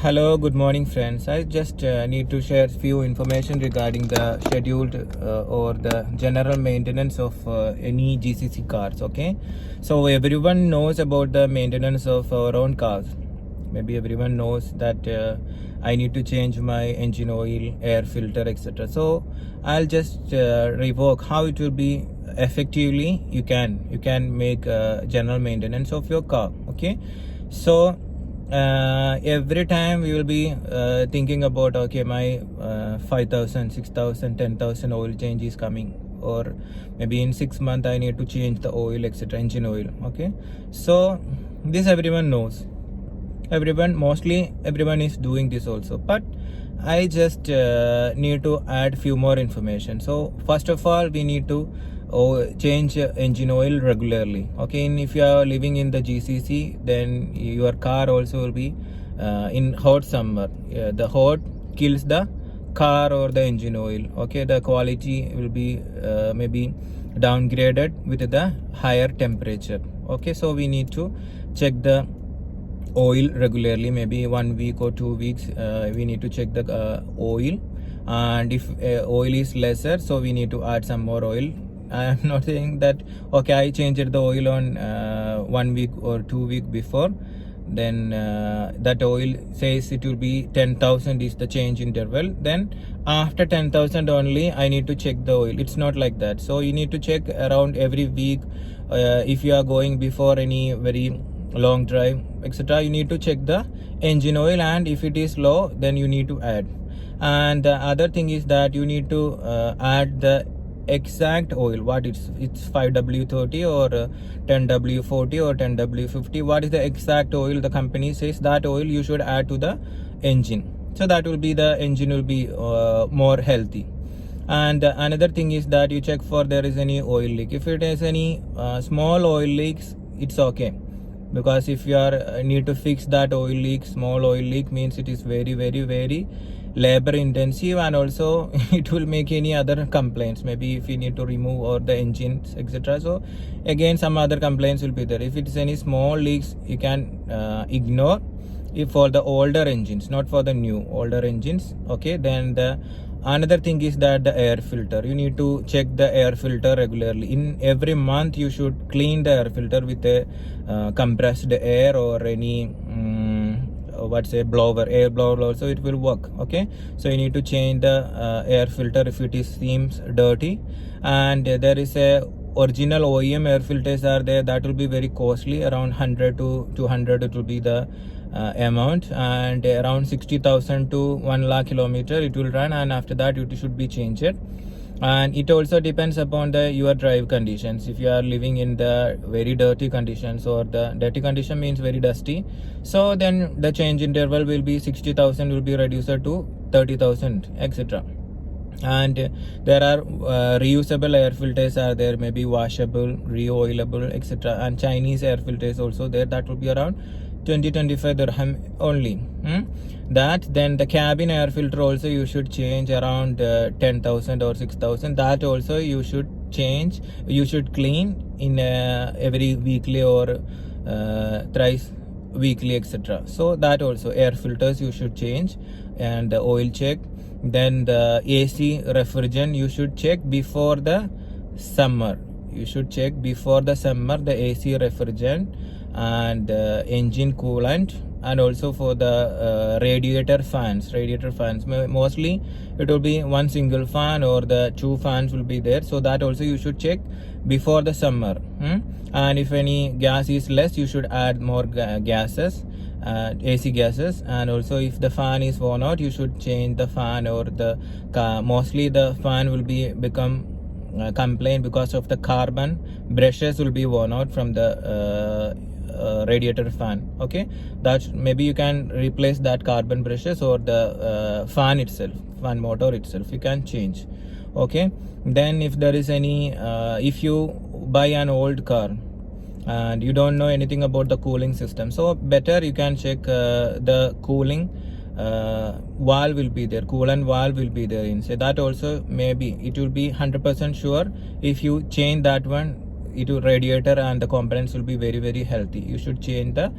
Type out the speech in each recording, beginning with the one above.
Hello, good morning friends. I just need to share few information regarding the scheduled or the general maintenance of any GCC cars. Okay, so everyone knows about the maintenance of our own cars. Maybe everyone knows that I need to change my engine oil, air filter, etc. So I'll just revoke how it will be effectively. You can make general maintenance of your car. Okay, so every time we will be thinking about, okay, my 5,000, 6,000, 10,000 oil change is coming, or maybe in 6 months I need to change the oil, etc., engine oil. Okay, so this everyone knows, mostly everyone is doing this also, but I just need to add few more information. So first of all, we need to change engine oil regularly. Okay, and if you are living in the GCC, then your car also will be in hot summer. The hot kills the car or the engine oil. Okay, the quality will be maybe downgraded with the higher temperature. Okay, so we need to check the oil regularly, maybe 1 week or 2 weeks. We need to check the oil, and if oil is lesser, so we need to add some more oil. I am not saying that, okay, I changed the oil on 1 week or 2 week before, then that oil says it will be 10,000 is the change interval, then after 10,000 only I need to check the oil. It's not like that. So you need to check around every week. If you are going before any very long drive, etc., you need to check the engine oil, and if it is low, then you need to add. And the other thing is that you need to add the exact oil, what it's 5W30 or 10W40 or 10W50. What is the exact oil the company says that oil you should add to the engine, so that will be the engine will be more healthy. And another thing is that you check for there is any oil leak. If it is any small oil leaks, it's okay, because if you are need to fix that oil leak, small oil leak, means it is very labor intensive, and also it will make any other complaints, maybe if you need to remove or the engines, etc. So again some other complaints will be there. If it is any small leaks, you can ignore. If for the older engines, not for the new, older engines. Okay, then the another thing is that the air filter, you need to check the air filter regularly. In every month you should clean the air filter with a compressed air or any air blower also, it will work. Okay, so you need to change the air filter if it is seems dirty. And there is a original OEM air filters are there, that will be very costly, around 100 to 200 it will be the amount, and around 60,000 to 1 lakh kilometer it will run, and after that it should be changed. And it also depends upon your drive conditions. If you are living in the very dirty conditions, or the dirty condition means very dusty, so then the change interval will be 60,000 will be reduced to 30,000, etc. And there are reusable air filters are there, maybe washable, reoilable, etc. And Chinese air filters also there, that will be around 20-25 dirham only. That then the cabin air filter also you should change around 10,000 or 6,000. That also you should change, you should clean in every weekly or thrice weekly, etc. So that also air filters you should change, and the oil check. Then the AC refrigerant you should check before the summer. You should check before the summer the AC refrigerant and engine coolant, and also for the radiator fans. Mostly it will be one single fan or the 2 fans will be there, so that also you should check before the summer. And if any gas is less, you should add more gases, AC gases. And also if the fan is worn out, you should change the fan, or the mostly the fan will become complaint because of the carbon brushes will be worn out from the radiator fan. Okay, that maybe you can replace that carbon brushes, or the fan motor itself you can change. Okay, then if there is any if you buy an old car and you don't know anything about the cooling system, so better you can check the cooling valve will be there, coolant valve will be there inside. That also maybe it will be 100% sure. If you change that one, it will radiator and the components will be very healthy. You should change the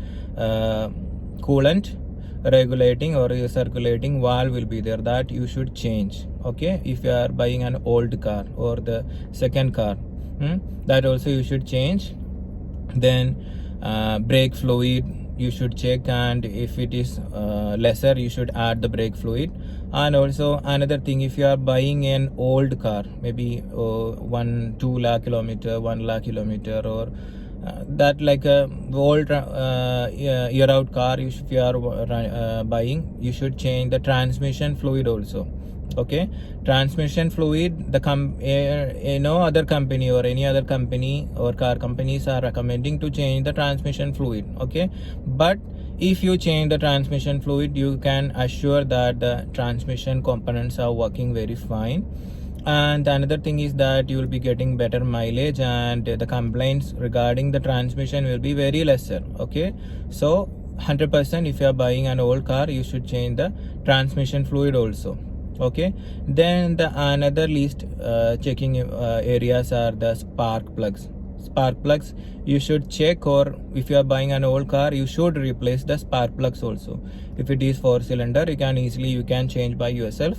coolant regulating or your circulating valve will be there, that you should change. Okay, if you are buying an old car or the second car, that also you should change. Then brake fluid you should check, and if it is lesser you should add the brake fluid. And also another thing, if you are buying an old car, maybe 2 lakh kilometer, 1 lakh kilometer, or that like a old year out car, if you are buying, you should change the transmission fluid also. Okay, transmission fluid, the no other company or any other company or car companies are recommending to change the transmission fluid. Okay, but if you change the transmission fluid, you can assure that the transmission components are working very fine. And another thing is that you will be getting better mileage, and the complaints regarding the transmission will be very lesser. Okay, so 100% if you are buying an old car, you should change the transmission fluid also. Okay, then the another least checking areas are the spark plugs. You should check, or if you are buying an old car, you should replace the spark plugs also. If it is 4-cylinder, you can change by yourself,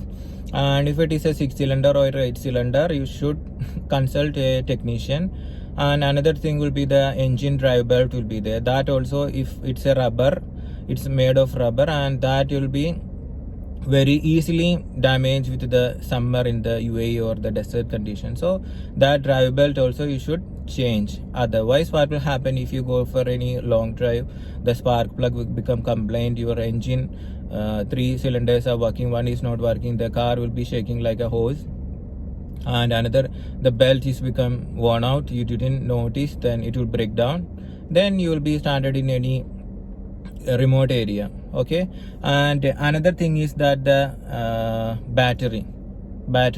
and if it is a 6-cylinder or 8-cylinder, you should consult a technician. And another thing will be the engine drive belt will be there, that also, if it's a rubber, it's made of rubber, and that will be very easily damaged with the summer in the UAE or the desert condition. So that drive belt also you should change. Otherwise, what will happen if you go for any long drive, the spark plug will become complaint, your engine 3 cylinders are working, one is not working, the car will be shaking like a hose. And another, the belt is become worn out, you didn't notice, then it will break down, then you will be stranded in any remote area. Okay, and another thing is that the battery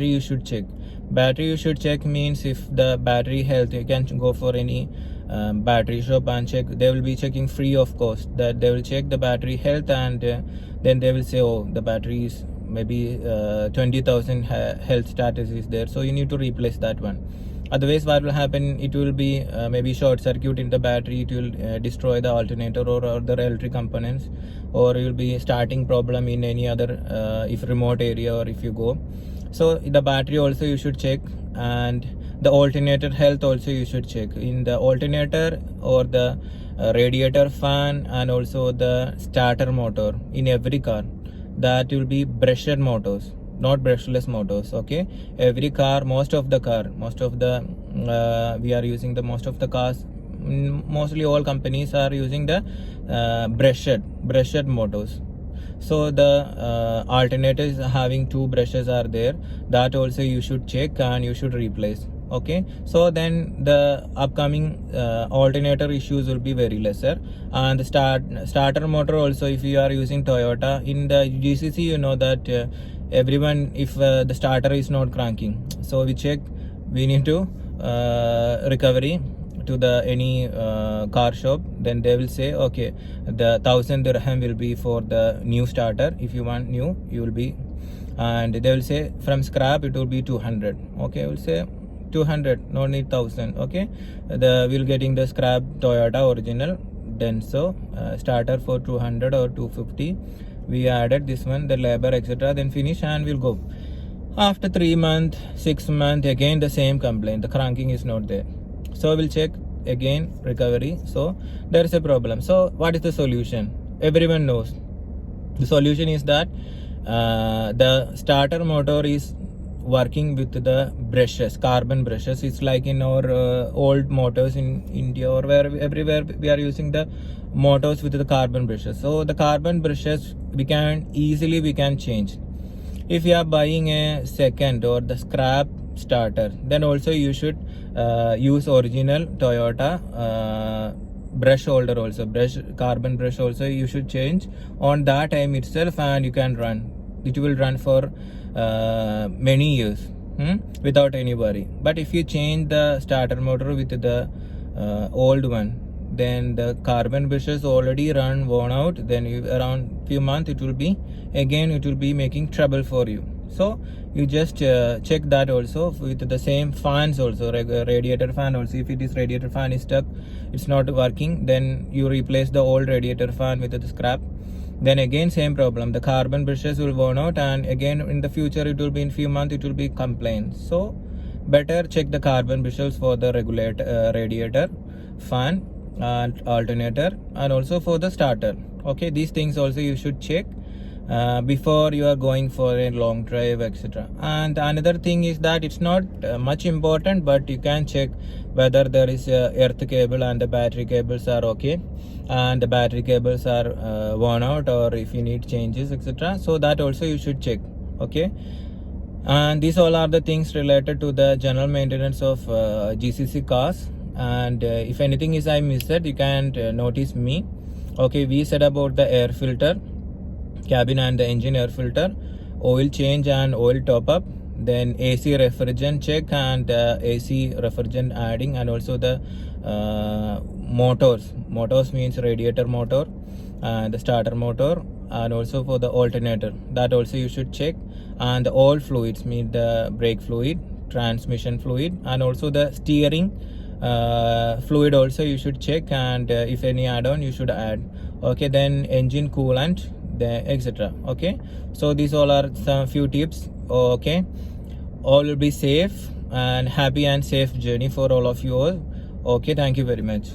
you should check. Means if the battery health, you can go for any battery shop and check. They will be checking free of cost, that they will check the battery health, and then they will say, oh, the battery is maybe 20,000 health status is there, so you need to replace that one. Otherwise, what will happen, it will be maybe short circuit in the battery, it will destroy the alternator or other electric components, or you will be starting problem in any other if remote area, or if you go. So the battery also you should check, and the alternator health also you should check. In the alternator or the radiator fan, and also the starter motor in every car, that will be brushed motors, not brushless motors. Okay, every car, most of the we are using the most of the cars, mostly all companies are using the brushed motors. So the alternator is having 2 brushes are there, that also you should check and you should replace. Okay, so then the upcoming alternator issues will be very lesser. And the starter motor also, if you are using Toyota, in the GCC, you know that everyone, if the starter is not cranking, so we need to recovery to the any car shop, then they will say, okay, the 1,000 dirham will be for the new starter. If you want new, you will be, and they will say from scrap it will be 200. Okay, we'll say 200, no need 1,000. Okay, we'll getting the scrap Toyota original, then so starter for 200 or 250, we added this one, the labor, etc., then finish, and we'll go. After 3 months, 6 months, again the same complaint, the cranking is not there. So we'll check again, recovery, so there is a problem. So what is the solution? Everyone knows the solution is that the starter motor is working with the brushes, carbon brushes. It's like in our old motors in India or everywhere we are using the motors with the carbon brushes. So the carbon brushes we can change. If you are buying a second or the scrap starter, then also you should use original Toyota brush holder also, carbon brush also you should change on that time itself, and you can run. It will run for many years without any worry. But if you change the starter motor with the old one, then the carbon brushes already worn out, then around few months it will be making trouble for you. So you just check that also with the same fans also, radiator fan also. If it is radiator fan is stuck, it's not working, then you replace the old radiator fan with the scrap, then again same problem, the carbon brushes will burn out, and again in the future it will be in few months it will be complaints. So better check the carbon brushes for the radiator fan and alternator, and also for the starter. Okay, these things also you should check before you are going for a long drive, etc. And another thing is that it's not much important, but you can check whether there is a earth cable and the battery cables are okay, and the battery cables are worn out, or if you need changes, etc. So that also you should check. Okay, and these all are the things related to the general maintenance of GCC cars. And if anything is I missed, you can notice me. Okay, we said about the air filter, cabin and the engine air filter, oil change and oil top up, then AC refrigerant check and AC refrigerant adding, and also the motors means radiator motor and the starter motor, and also for the alternator, that also you should check. And the all fluids mean the brake fluid, transmission fluid, and also the steering fluid also you should check, and if any add-on you should add. Okay, then engine coolant, etc. Okay, so these all are some few tips. Okay, all will be safe and happy and safe journey for all of you all. Okay, thank you very much.